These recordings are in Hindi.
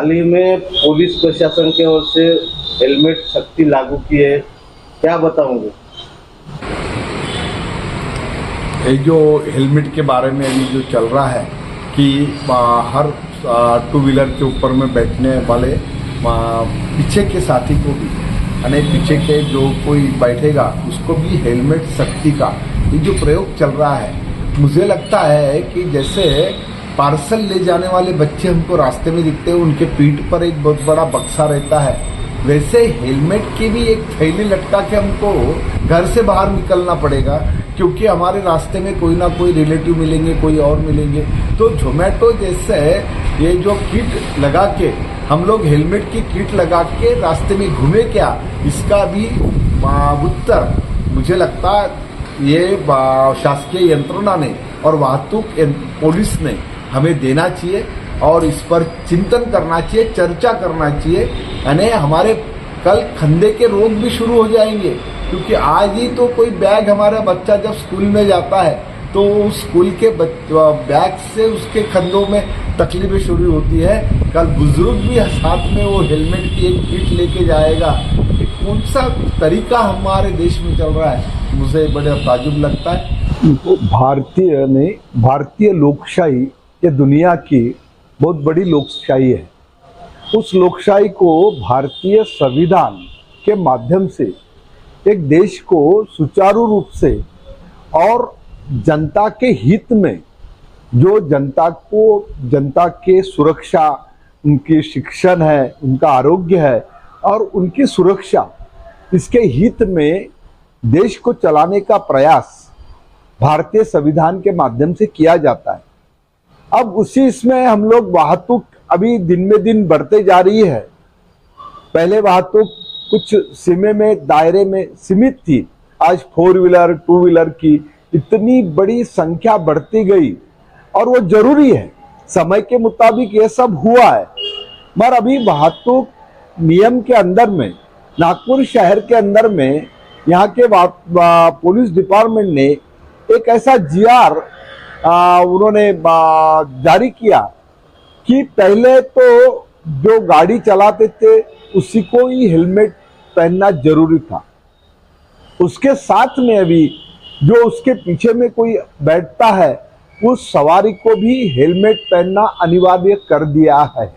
हाल ही में पुलिस प्रशासन की ओर से हेलमेट सख्ती लागू की है, क्या बताओगे? ये जो हेलमेट के बारे में अभी जो चल रहा है कि हर टू व्हीलर के ऊपर में बैठने वाले पीछे के साथी को भी यानी पीछे के जो कोई बैठेगा उसको भी हेलमेट सख्ती का ये जो प्रयोग चल रहा है, मुझे लगता है कि जैसे पार्सल ले जाने वाले बच्चे हमको रास्ते में दिखते हैं, उनके पीठ पर एक बहुत बड़ा बक्सा रहता है, वैसे हेलमेट की भी एक थैली लटका के हमको घर से बाहर निकलना पड़ेगा, क्योंकि हमारे रास्ते में कोई ना कोई रिलेटिव मिलेंगे, कोई और मिलेंगे। तो जोमेटो जैसे ये जो किट लगा के हम लोग हेलमेट की किट लगा के रास्ते में घूमे क्या, इसका भी उत्तर मुझे लगता ये शासकीय यंत्रणा ने और वाहतूक पुलिस ने हमें देना चाहिए और इस पर चिंतन करना चाहिए, चर्चा करना चाहिए। यानी हमारे कल खंदे के रोग भी शुरू हो जाएंगे, क्योंकि आज ही तो कोई बैग हमारा बच्चा जब स्कूल में जाता है तो स्कूल के बैग से उसके खंदों में तकलीफें शुरू होती है। कल बुजुर्ग भी साथ में वो हेलमेट की एक किट लेके जाएगा। कौन सा तरीका हमारे देश में चल रहा है, मुझे बड़ा ताजुब लगता है। भारतीय लोकशाही ये दुनिया की बहुत बड़ी लोकशाही है। उस लोकशाही को भारतीय संविधान के माध्यम से एक देश को सुचारू रूप से और जनता के हित में, जो जनता के सुरक्षा, उनकी शिक्षण है, उनका आरोग्य है और उनकी सुरक्षा, इसके हित में देश को चलाने का प्रयास भारतीय संविधान के माध्यम से किया जाता है। अब उसी इसमें हम लोग वाहतूक अभी दिन में दिन बढ़ते जा रही है। पहले वाहतूक कुछ सीमे में, दायरे में सीमित थी, आज 4 व्हीलर 2 व्हीलर की इतनी बड़ी संख्या बढ़ती गई और वो जरूरी है, समय के मुताबिक ये सब हुआ है। मगर अभी वाहतूक नियम के अंदर में, नागपुर शहर के अंदर में यहाँ के पुलिस डिपार्टमेंट ने एक ऐसा GR उन्होंने जारी किया कि पहले तो जो गाड़ी चलाते थे उसी को ही हेलमेट पहनना जरूरी था। उसके साथ में अभी जो उसके पीछे में कोई बैठता है उस सवारी को भी हेलमेट पहनना अनिवार्य कर दिया है।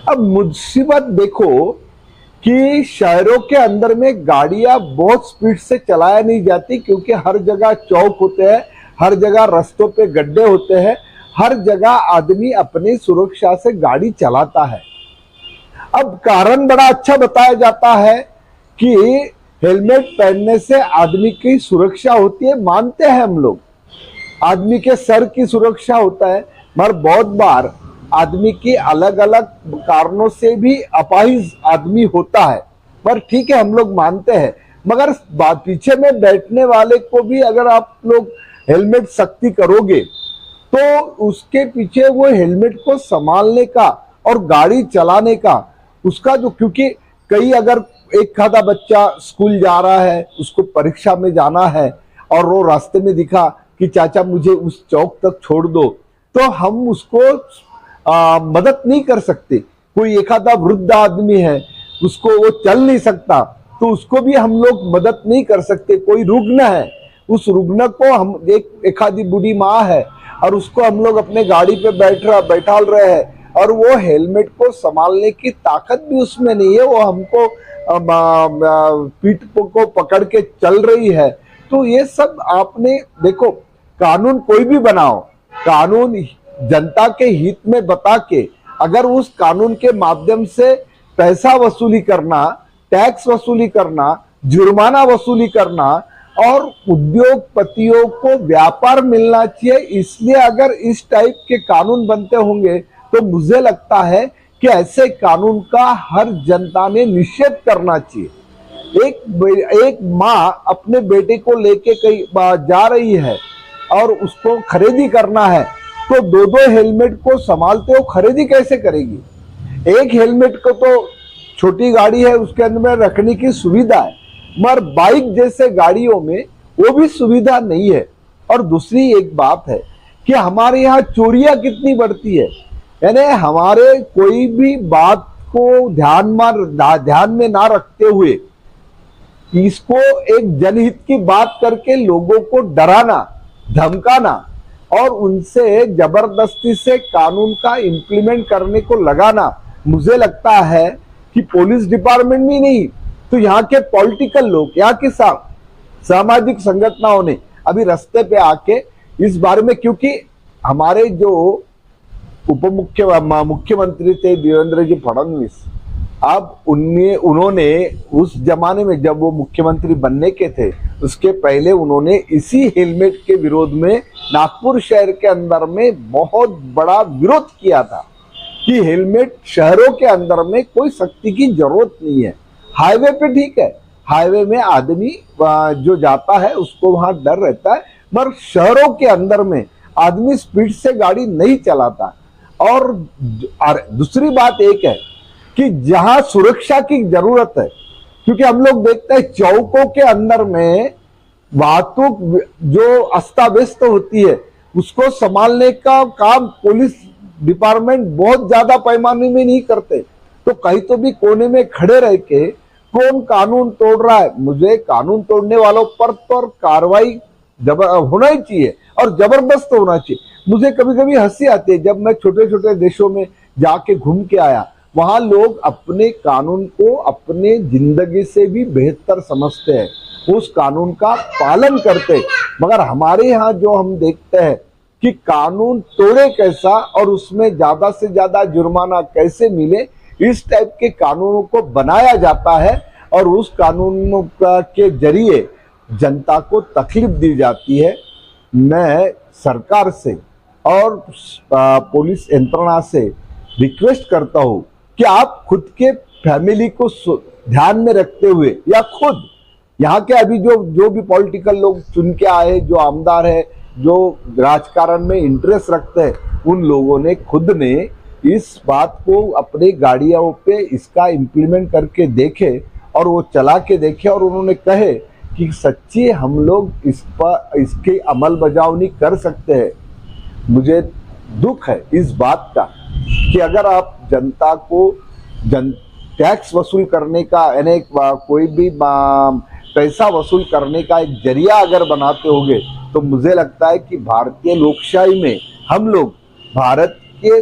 अब मुसीबत देखो कि शहरों के अंदर में गाड़ियां बहुत स्पीड से चलाया नहीं जाती, क्योंकि हर जगह चौक होते हैं, हर जगह रास्तों पे गड्ढे होते हैं, हर जगह आदमी अपनी सुरक्षा से गाड़ी चलाता है। अब कारण बड़ा अच्छा बताया जाता है कि हेलमेट पहनने से आदमी की सुरक्षा होती है, मानते हैं हम लोग, आदमी के सर की सुरक्षा होता है, मगर बहुत बार आदमी की अलग अलग कारणों से भी अपाहिज आदमी होता है। पर ठीक है, हम लोग मानते हैं, मगर पीछे में बैठने वाले को भी अगर आप लोग हेलमेट सख्ती करोगे तो उसके पीछे वो हेलमेट को संभालने का और गाड़ी चलाने का उसका जो, क्योंकि कई अगर एक आधा बच्चा स्कूल जा रहा है, उसको परीक्षा में जाना है और वो रास्ते में दिखा कि चाचा मुझे उस चौक तक छोड़ दो, तो हम उसको मदद नहीं कर सकते। कोई एक आधा वृद्ध आदमी है, उसको वो चल नहीं सकता, तो उसको भी हम लोग मदद नहीं कर सकते। कोई रुग्ण है, उस रुग्ण को हम एक आधी बूढ़ी माँ है और उसको हम लोग अपने गाड़ी पे बैठाल रहे हैं और वो हेलमेट को संभालने की ताकत भी उसमें नहीं है, वो हमको पीठ को पकड़ के चल रही है। तो ये सब आपने देखो, कानून कोई भी बनाओ, कानून जनता के हित में बता के अगर उस कानून के माध्यम से पैसा वसूली करना, टैक्स वसूली करना, जुर्माना वसूली करना और उद्योगपतियों को व्यापार मिलना चाहिए, इसलिए अगर इस टाइप के कानून बनते होंगे तो मुझे लगता है कि ऐसे कानून का हर जनता ने निषेध करना चाहिए। एक माँ अपने बेटे को लेके कहीं जा रही है और उसको खरीदी करना है, तो दो हेलमेट को संभालते हो खरीदी कैसे करेगी? एक हेलमेट को तो छोटी गाड़ी है उसके अंदर में रखने की सुविधा है, मगर बाइक जैसे गाड़ियों में वो भी सुविधा नहीं है। और दूसरी एक बात है कि हमारे यहाँ चोरियां कितनी बढ़ती है। यानी हमारे कोई भी बात को ध्यान में ना रखते हुए इसको एक जनहित की बात करके लोगों को डराना, धमकाना और उनसे जबरदस्ती से कानून का इम्प्लीमेंट करने को लगाना, मुझे लगता है कि पुलिस डिपार्टमेंट में नहीं तो यहाँ के पॉलिटिकल लोग, यहाँ के सामाजिक संगठनों ने अभी रास्ते पे आके इस बारे में, क्योंकि हमारे जो मुख्यमंत्री थे देवेंद्र जी फडणवीस, अब उन्होंने उस जमाने में जब वो मुख्यमंत्री बनने के थे उसके पहले उन्होंने इसी हेलमेट के विरोध में नागपुर शहर के अंदर में बहुत बड़ा विरोध किया था कि हेलमेट शहरों के अंदर में कोई सख्ती की जरूरत नहीं है। हाईवे पे ठीक है, हाईवे में आदमी जो जाता है उसको वहां डर रहता है, मगर शहरों के अंदर में आदमी स्पीड से गाड़ी नहीं चलाता। और दूसरी बात एक है कि जहां सुरक्षा की जरूरत है, क्योंकि हम लोग देखते हैं चौकों के अंदर में वाहतूक जो अस्ता व्यस्त होती है उसको संभालने का काम पुलिस डिपार्टमेंट बहुत ज्यादा पैमाने में नहीं करते, तो कहीं तो भी कोने में खड़े रह के कौन कानून तोड़ रहा है, मुझे कानून तोड़ने वालों पर तो कार्रवाई होना ही चाहिए और जबरदस्त होना चाहिए। मुझे कभी कभी हंसी आती है जब मैं छोटे छोटे देशों में जाके घूम के आया, वहां लोग अपने कानून को अपने जिंदगी से भी बेहतर समझते हैं, उस कानून का पालन करते। मगर हमारे यहाँ जो हम देखते हैं कि कानून तोड़े कैसा और उसमें ज्यादा से ज्यादा जुर्माना कैसे मिले, इस टाइप के कानूनों को बनाया जाता है और उस कानूनों के जरिए जनता को तकलीफ दी जाती है। मैं सरकार से और पुलिस यंत्रणा से रिक्वेस्ट करता हूं कि आप खुद के फैमिली को ध्यान में रखते हुए या खुद यहाँ के अभी जो भी पॉलिटिकल लोग चुन के आए, जो आमदार है, जो राजकारण में इंटरेस्ट रखते हैं, उन लोगों ने खुद ने इस बात को अपने गाड़ियों पे इसका इम्प्लीमेंट करके देखे और वो चला के देखे और उन्होंने कहे कि सच्ची हम लोग इसकी अमल बजावनी कर सकते हैं। मुझे दुख है इस बात का कि अगर आप जनता को टैक्स वसूल करने का यानी कोई भी पैसा वसूल करने का एक जरिया अगर बनाते होगे, तो मुझे लगता है कि भारतीय लोकशाही में हम लोग भारत के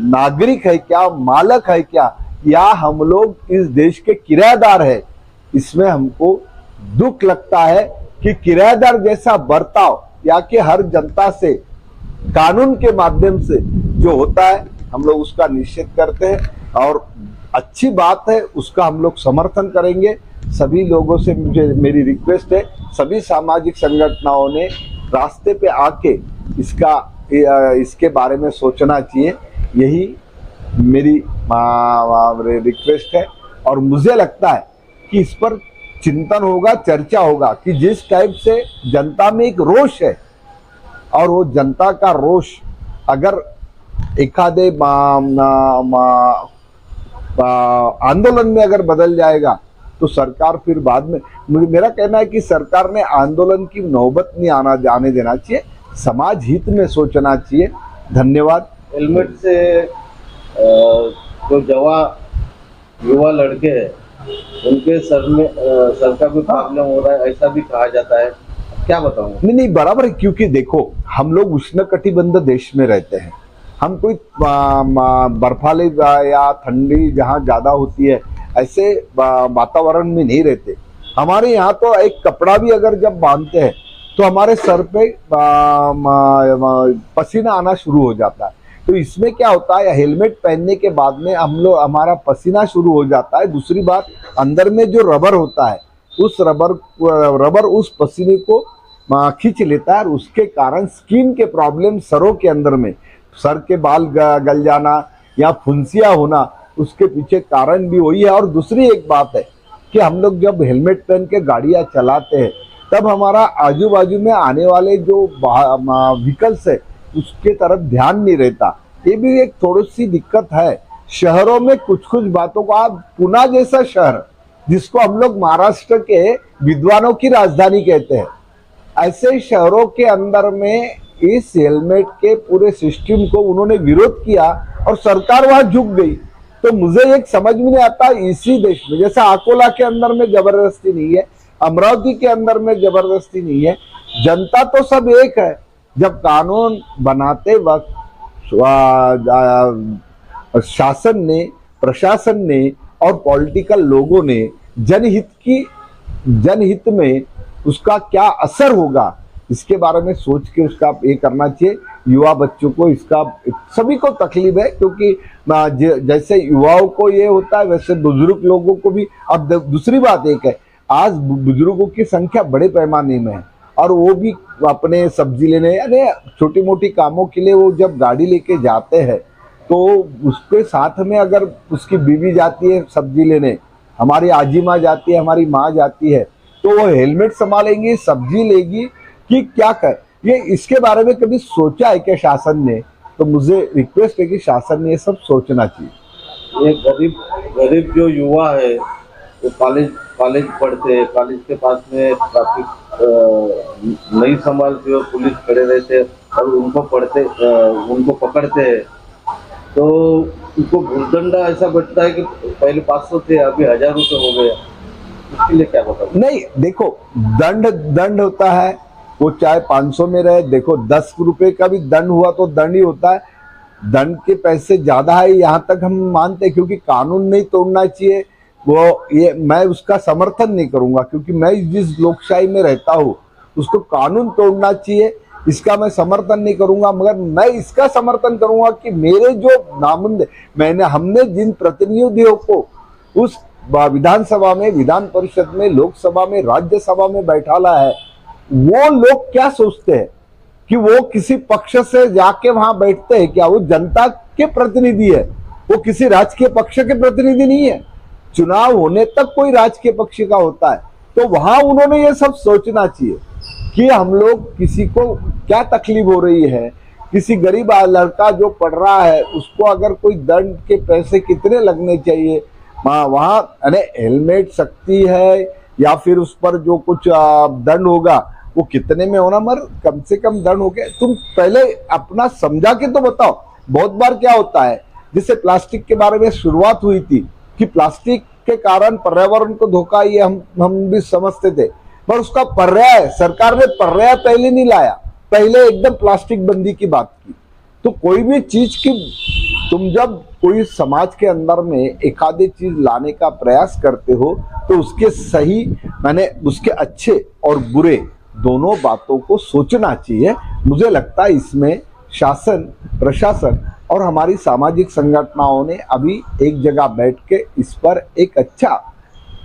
नागरिक है क्या, मालक है क्या, या हम लोग इस देश के किराएदार है। इसमें हमको दुख लगता है कि किराएदार जैसा बर्ताव या कि हर जनता से कानून के माध्यम से जो होता है हम लोग उसका निषेध करते हैं और अच्छी बात है, उसका हम लोग समर्थन करेंगे। सभी लोगों से मेरी रिक्वेस्ट है, सभी सामाजिक संगठनों ने रास्ते पे आके इसके बारे में सोचना चाहिए, यही मेरी रिक्वेस्ट है। और मुझे लगता है कि इस पर चिंतन होगा, चर्चा होगा कि जिस टाइप से जनता में एक रोष है और वो जनता का रोष अगर एखादे आंदोलन में अगर बदल जाएगा तो सरकार फिर बाद में, मेरा कहना है कि सरकार ने आंदोलन की नौबत नहीं आने देना चाहिए, समाज हित में सोचना चाहिए। धन्यवाद। हेलमेट से जो युवा लड़के हैं उनके सर का भी प्रॉब्लम हो रहा है, ऐसा भी कहा जाता है, क्या बताऊं? नहीं बराबर है, क्योंकि देखो हम लोग उष्णकटिबंध देश में रहते हैं, हम कोई बर्फाले या ठंडी जहाँ ज्यादा होती है ऐसे वातावरण में नहीं रहते। हमारे यहाँ तो एक कपड़ा भी अगर जब बांधते हैं तो हमारे सर पे पसीना आना शुरू हो जाता है। तो इसमें क्या होता है, हेलमेट पहनने के बाद में हमारा पसीना शुरू हो जाता है। दूसरी बात, अंदर में जो रबर होता है उस रबर उस पसीने को खींच लेता है और उसके कारण स्किन के प्रॉब्लम सरों के अंदर में, सर के बाल गल जाना या फुंसिया होना, उसके पीछे कारण भी वही है। और दूसरी एक बात है कि हम लोग जब हेलमेट पहन के गाड़ियां चलाते हैं तब हमारा आजू बाजू में आने वाले जो व्हीकल्स है उसके तरफ ध्यान नहीं रहता। ये भी एक थोड़ी सी दिक्कत है शहरों में। कुछ बातों को, आप पुणे जैसा शहर जिसको हम लोग महाराष्ट्र के विद्वानों की राजधानी कहते हैं, ऐसे शहरों के अंदर में इस हेलमेट के पूरे सिस्टम को उन्होंने विरोध किया और सरकार वहां झुक गई। तो मुझे एक समझ में नहीं आता, इसी देश में जैसे अकोला के अंदर में जबरदस्ती नहीं है, अमरावती के अंदर में जबरदस्ती नहीं है, जनता तो सब एक है। जब कानून बनाते वक्त शासन ने, प्रशासन ने और पॉलिटिकल लोगों ने जनहित में उसका क्या असर होगा इसके बारे में सोच के उसका ये करना चाहिए। युवा बच्चों को इसका, सभी को तकलीफ है, क्योंकि जैसे युवाओं को ये होता है वैसे बुजुर्ग लोगों को भी। अब दूसरी बात एक है, आज बुजुर्गों की संख्या बड़े पैमाने में है और वो भी अपने सब्जी लेने यानी छोटी मोटी कामों के लिए वो जब गाड़ी लेके जाते हैं तो उसके साथ में अगर उसकी बीवी जाती है सब्जी लेने, हमारी आजी माँ जाती है, हमारी माँ जाती है, तो वो हेलमेट संभालेंगी, सब्जी लेगी कि क्या कर, ये इसके बारे में कभी सोचा है क्या शासन ने? तो मुझे रिक्वेस्ट है कि शासन ने ये सब सोचना चाहिए। ये गरीब जो युवा है वो कॉलेज पढ़ते हैं, कॉलेज के पास में ट्रैफिक नहीं संभालते और पुलिस खड़े रहते और उनको पकड़ते हैं, तो उनको भूदंड ऐसा बैठता है कि पहले 500 थे अभी 1000 रुपये हो गया। इसके लिए क्या बताओ? नहीं, देखो दंड होता है, वो चाहे 500 में रहे। देखो 10 रुपए का भी दंड हुआ तो दंड ही होता है, दंड के पैसे ज्यादा है यहाँ तक हम मानते हैं, क्योंकि कानून नहीं तोड़ना चाहिए। वो ये मैं उसका समर्थन नहीं करूंगा, क्योंकि मैं जिस लोकशाही में रहता हूँ उसको कानून तोड़ना चाहिए, इसका मैं समर्थन नहीं करूंगा। मगर मैं इसका समर्थन करूंगा कि मेरे जो हमने जिन प्रतिनिधियों को उस विधानसभा में, विधान परिषद में, लोकसभा में, राज्यसभा में बैठाला है, वो लोग क्या सोचते हैं कि वो किसी पक्ष से जाके वहां बैठते हैं क्या? वो जनता के प्रतिनिधि है, वो किसी राजकीय पक्ष के प्रतिनिधि नहीं है। चुनाव होने तक कोई राजकीय पक्ष का होता है, तो वहां उन्होंने ये सब सोचना चाहिए कि हम लोग किसी को क्या तकलीफ हो रही है। किसी गरीब लड़का जो पढ़ रहा है उसको अगर कोई दंड के पैसे कितने लगने चाहिए, वहां हेलमेट सख्ती है या फिर उस पर जो कुछ दंड होगा वो कितने में होना, मगर कम से कम दंड हो गया। तुम पहले अपना समझा के तो बताओ। बहुत बार क्या होता है, जैसे प्लास्टिक के बारे में शुरुआत हुई थी कि प्लास्टिक के कारण पर्यावरण को धोखा, ये हम भी समझते थे, पर उसका पर्याय सरकार ने पर्याय पहले नहीं लाया, पहले एकदम प्लास्टिक बंदी की बात की। तो कोई भी चीज की तुम जब कोई समाज के अंदर में एक आधी चीज लाने का प्रयास करते हो तो उसके सही उसके अच्छे और बुरे दोनों बातों को सोचना चाहिए। मुझे लगता है इसमें शासन, प्रशासन और हमारी सामाजिक संगठनाओं ने अभी एक जगह बैठ के इस पर एक अच्छा,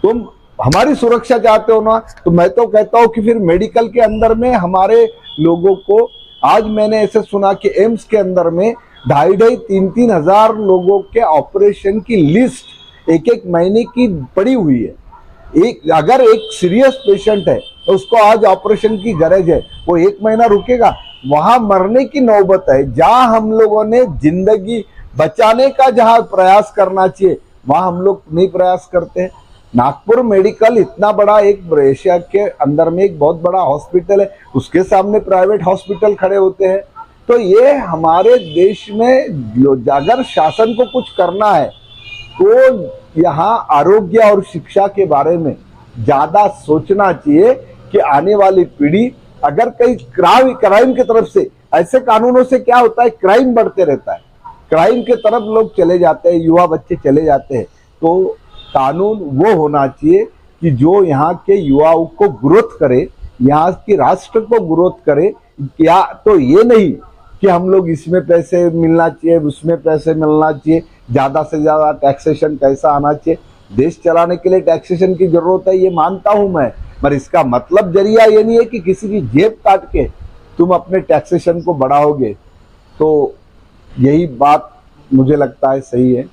तुम हमारी सुरक्षा चाहते हो ना, तो मैं तो कहता हूं कि फिर मेडिकल के अंदर में हमारे लोगों को, आज मैंने ऐसे सुना कि एम्स के अंदर में 2,500-3,000 हजार लोगों के ऑपरेशन की लिस्ट एक महीने की पड़ी हुई है। अगर एक सीरियस पेशेंट है तो उसको आज ऑपरेशन की गरज है, वो 1 महीना रुकेगा, वहां मरने की नौबत है। जहां हम लोगों ने जिंदगी बचाने का जहां प्रयास करना चाहिए वहां हम लोग नहीं प्रयास करते हैं। नागपुर मेडिकल इतना बड़ा एक एशिया के अंदर में एक बहुत बड़ा हॉस्पिटल है, उसके सामने प्राइवेट हॉस्पिटल खड़े होते हैं। तो ये हमारे देश में अगर शासन को कुछ करना है तो यहाँ आरोग्य और शिक्षा के बारे में ज्यादा सोचना चाहिए कि आने वाली पीढ़ी अगर कई क्राइम की तरफ से, ऐसे कानूनों से क्या होता है, क्राइम बढ़ते रहता है, क्राइम के तरफ लोग चले जाते हैं, युवा बच्चे चले जाते हैं। तो कानून वो होना चाहिए कि जो यहाँ के युवाओं को ग्रोथ करे, यहाँ की राष्ट्र को ग्रोथ करे। या तो ये नहीं कि हम लोग इसमें पैसे मिलना चाहिए, उसमें पैसे मिलना चाहिए, ज्यादा से ज्यादा टैक्सेशन कैसा आना चाहिए। देश चलाने के लिए टैक्सेशन की जरूरत है, ये मानता हूं मैं, पर इसका मतलब जरिया ये नहीं है कि किसी की जेब काट के तुम अपने टैक्सेशन को बढ़ाओगे। तो यही बात मुझे लगता है सही है।